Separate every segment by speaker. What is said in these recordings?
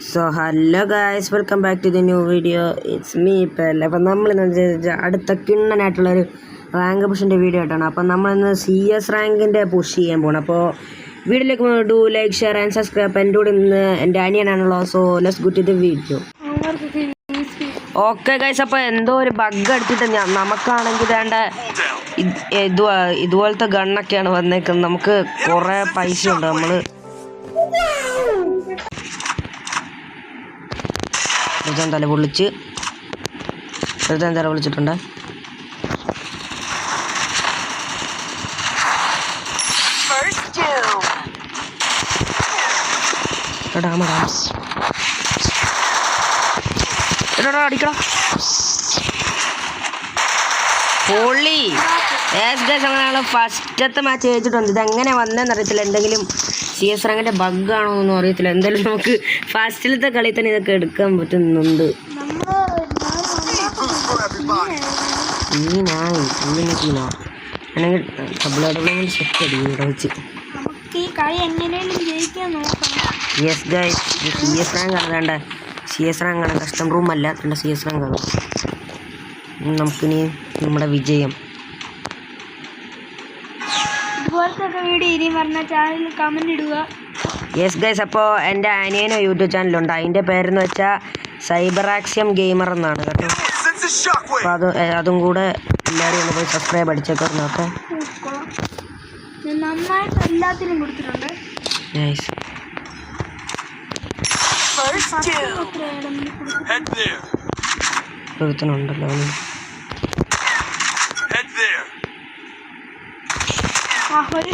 Speaker 1: So hello guys, welcome back to the new video. It's me പെൽ. അപ്പം നമ്മളിന്ന് അടുത്ത കിണ്ണനായിട്ടുള്ളൊരു റാങ്ക് പുഷിൻ്റെ വീഡിയോ ആയിട്ടാണ്. അപ്പം നമ്മളിന്ന് CS റാങ്കിൻ്റെ പുഷ് ചെയ്യാൻ പോകണം. അപ്പോൾ വീഡിയോയിലേക്ക് do like, share and subscribe. എൻ്റെ കൂടെ ഇന്ന് എൻ്റെ അനിയനാണല്ലോ. So let's go to the video. Okay guys, അപ്പോൾ എന്തോ ഒരു ബഗ് അടിച്ചിട്ട് നമുക്കാണെങ്കിൽ വേണ്ട ഇതുപോലത്തെ ഗണ്ണൊക്കെയാണ് വന്നേക്കുന്നത്. നമുക്ക് കുറേ പൈസ ഉണ്ട്. നമ്മൾ തല പൊളിച്ച് തല വിളിച്ചിട്ടുണ്ട്. അടിക്കണം പൊള്ളി. അങ്ങനെയാണ് ഫസ്റ്റത്തെ മാച്ച് ജയിച്ചിട്ടുണ്ട്. ഇതെങ്ങനെ വന്നതെന്ന് അറിയത്തില്ല. എന്തെങ്കിലും CS റാങ്കിൻ്റെ ബഗ്ഗാണോ എന്നൊന്നും അറിയത്തില്ല. എന്തായാലും നമുക്ക് ഫസ്റ്റിലത്തെ കളി തന്നെ ഇതൊക്കെ എടുക്കാൻ പറ്റുന്നുണ്ട്. അല്ലെങ്കിൽ സെറ്റ് അടി ഇവിടെ വെച്ച് CS ഗൈസ്, CS റാങ്കാണ്. വേണ്ട CS റാങ്കാണ്, കസ്റ്റം റൂം അല്ല. വേണ്ട CS റാങ്കാണ്. നമുക്കിനി നമ്മുടെ വിജയം. യെസ് ഗൈസ്, അപ്പോൾ എൻ്റെ അനിയനോ യൂട്യൂബ് ചാനലുണ്ട്. അതിൻ്റെ പേരെന്ന് വെച്ചാൽ സൈബറാക്സിയം ഗെയിമർ എന്നാണ് കേട്ടോ. അപ്പോൾ അതും കൂടെ എല്ലാവരും ഒന്ന് പോയി സബ്സ്ക്രൈബ് അടിച്ചേക്കായിരുന്നു. ഓക്കെ, ഒരുത്തനുണ്ടല്ലോ.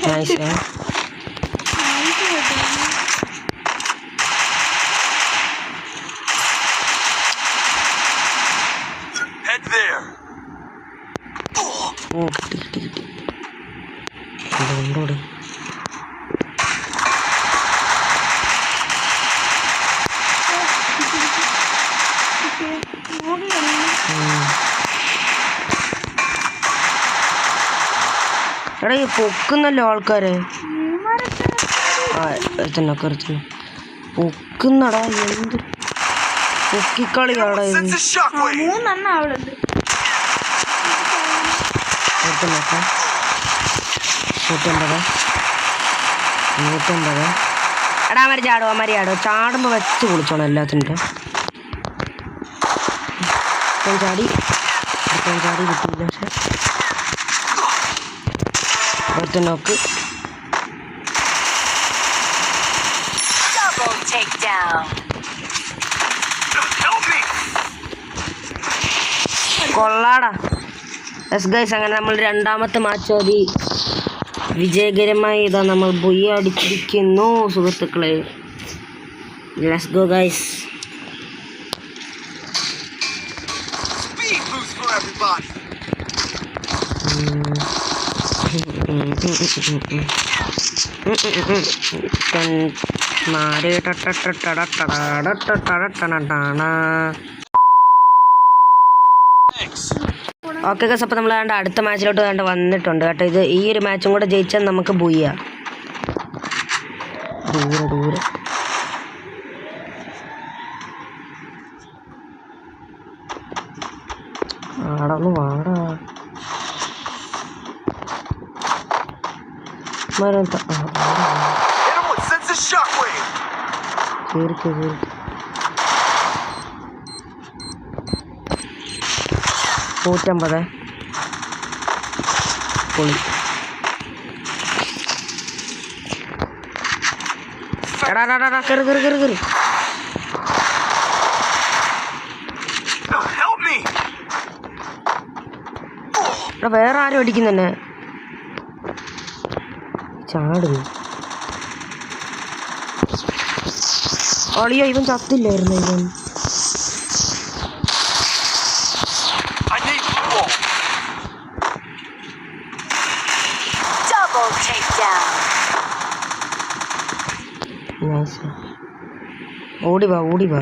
Speaker 1: നൈസ്. ഓ കിട്ടി ഉണ്ടോടെ. എടാ ഈ പൊക്കുന്നല്ലോ ആൾക്കാരെ. പൊക്കുന്നടാ, എന്ത് പൊക്കിക്കളിയാടാ ഇത്. 150 എടാ അവര് ചാടും. ചാടുമ്പോൾ വെച്ച് പൊളിച്ചോണം എല്ലാത്തിൻ്റെ. ചാടി കിട്ടിയില്ല. പക്ഷെ നോക്ക്. കൊള്ളാടാ. യെസ് ഗൈസ്, അങ്ങനെ നമ്മൾ രണ്ടാമത്തെ മാച്ച് ഓടി വിജയകരമായി ഇതാ നമ്മൾ ബുയ്യ അടിച്ചിരിക്കുന്നു സുഹൃത്തുക്കളെ. Let's go guys. Okay guys, അപ്പോൾ നമ്മൾ അടുത്ത മാച്ചിലോട്ട് വന്നിട്ടുണ്ട് കേട്ടോ. ഈ ഒരു മാച്ചും കൂടെ ജയിച്ചാൽ നമുക്ക് ബുയ്യ. ദൂരെ ആടൊന്ന് വാടാ. കേറി 150 പൊളി. കയറി വേറെ ആരും അടിക്കുന്നെ. ചാടുന്നു അളിയോ, ഇവൻ ചത്തില്ലായിരുന്നു. ഇവൻ ഓടി വാ.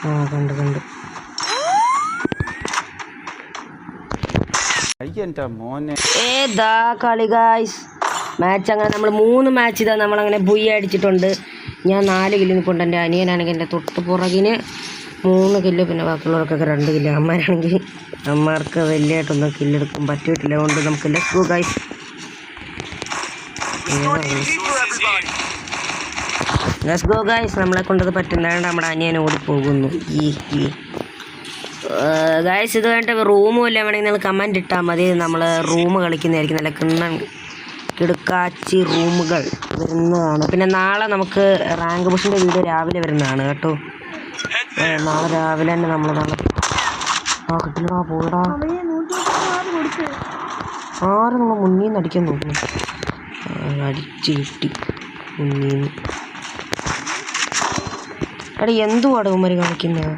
Speaker 1: ആ കണ്ട് ഏതാ കളി ഗായ്സ്. മാച്ച് അങ്ങനെ നമ്മൾ 3 മാച്ച് ഇതാ നമ്മളങ്ങനെ ബുയ്യ അടിച്ചിട്ടുണ്ട്. ഞാൻ 4 കില്ല് നിൽപ്പുണ്ട്. എൻ്റെ അനിയനാണെങ്കിൽ എൻ്റെ തൊട്ട് പുറകിന് 3 കില്ല്, പിന്നെ ബാക്കിയുള്ളവർക്കൊക്കെ 2 കില്ല്. അമ്മമാരാണെങ്കിൽ അമ്മമാർക്ക് വലിയതായിട്ടൊന്നും കില്ലെടുക്കാൻ പറ്റിയിട്ടില്ല. അതുകൊണ്ട് നമുക്ക് let's go guys. Let's go guys. നമ്മളെ കൊണ്ടത് പറ്റുന്നതാണ്ട് നമ്മുടെ അനിയൻ ഓടിപ്പോകുന്നു. ഗൈസ് ഇത് വേണ്ട റൂമും എല്ലാം വേണമെങ്കിൽ നിങ്ങൾ കമൻറ്റ് ഇട്ടാൽ മതി. നമ്മൾ റൂം കളിക്കുന്നതായിരിക്കും. നല്ല കിണ്ണൻ കിടുക്കാച്ചി റൂമുകൾ വരുന്നതാണ്. പിന്നെ നാളെ നമുക്ക് റാങ്ക് പുഷിൻ്റെ വീഡിയോ രാവിലെ വരുന്നതാണ് കേട്ടോ. നാളെ രാവിലെ തന്നെ നമ്മൾ കിട്ടില്ലടാ. പോടാ, ആര് നമ്മൾ മുന്നിൽ നിന്ന് അടിക്കാൻ നോക്കുന്നു. അടിച്ച് കിട്ടി മുന്നിൽ നിന്ന്. എടാ എന്തുവാണ് ഉമ്മര് കാണിക്കുന്നത്?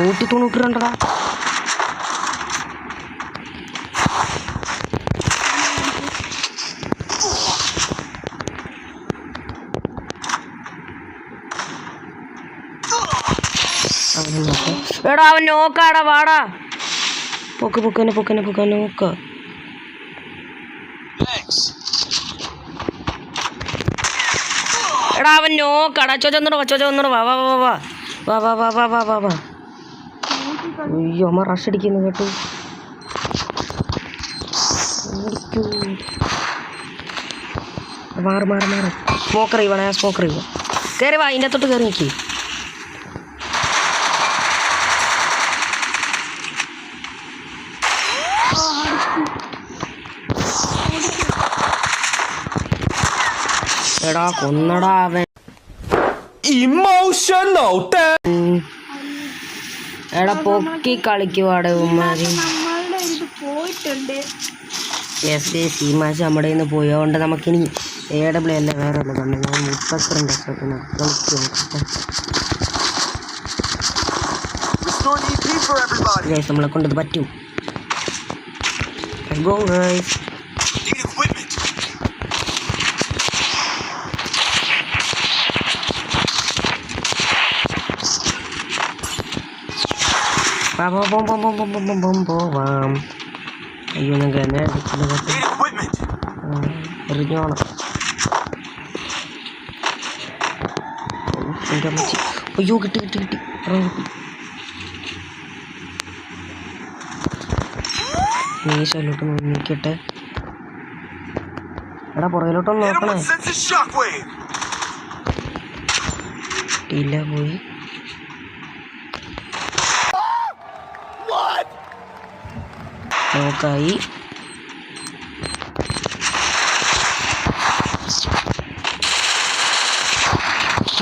Speaker 1: നൂറ്റി 92. എടാ അവൻ നോക്കാടാ, വാടാ. പൊക്കനെ നോക്ക. എടാ അവൻ നോക്കാടാ. ചോച്ചൊന്നൂടെ വാ. അയ്യോ അമ്മ റഷ് അടിക്കുന്നു കേട്ടോ. മാറ്. സ്മോക്കർ ചെയ്യുക. കയറി വാ, അതിൻ്റെ തൊട്ട് കയറി നിൽക്കി. എടാ കൊന്നടാ അവൻ. എടാ പൊക്കി കളിക്കുവാടെ ഉമ്മാരി. ഈ മാച്ച് നമ്മുടെ കയ്യിൽ നിന്ന് പോയി. അതുകൊണ്ട് നമുക്കിനി AW അല്ല വേറെ ഉള്ളത്. ഞാൻ 32 കളിക്കും. നമ്മളെ കൊണ്ടത് പറ്റും. Go guys. പോവാം. അയ്യോ നിങ്ങൾക്ക് എന്നെ എറിഞ്ഞോണം. അയ്യോ കിട്ടി. മീശയിലോട്ട് നോക്കട്ടെ. എടാ പുറകിലോട്ടൊന്ന് നോക്കണേ. ഇല്ല പോയി. നോക്കായി.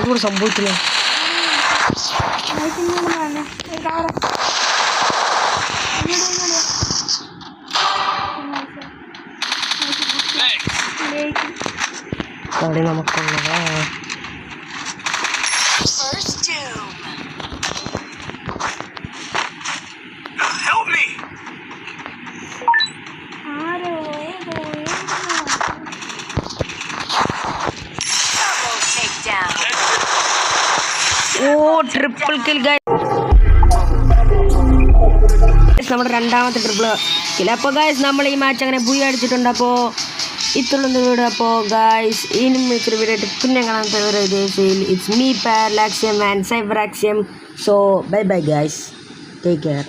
Speaker 1: ഇവിടെ സംഭവിച്ചില്ല. കളി നമുക്കുള്ളതാ. Triple kill guys. നമ്മുടെ രണ്ടാമത്തെ ട്രിപ്പിൾ കിൽ. അപ്പോൾ ഗൈസ് നമ്മൾ ഈ മാച്ച് അങ്ങനെ ബൂയി അടിച്ചിട്ടുണ്ട്. അപ്പോൾ ഇത്രയുള്ള വീഡിയോ. അപ്പോൾ ഗൈസ് ഇനി ഇത്തിരി വീഡിയോ ആയിട്ട് പിന്നെ കാണാൻ തരുന്നത് ഇറ്റ്സ് മീ പാരലാക്സിയം ആൻഡ് സൈബറാക്സിയം. So bye guys, take care.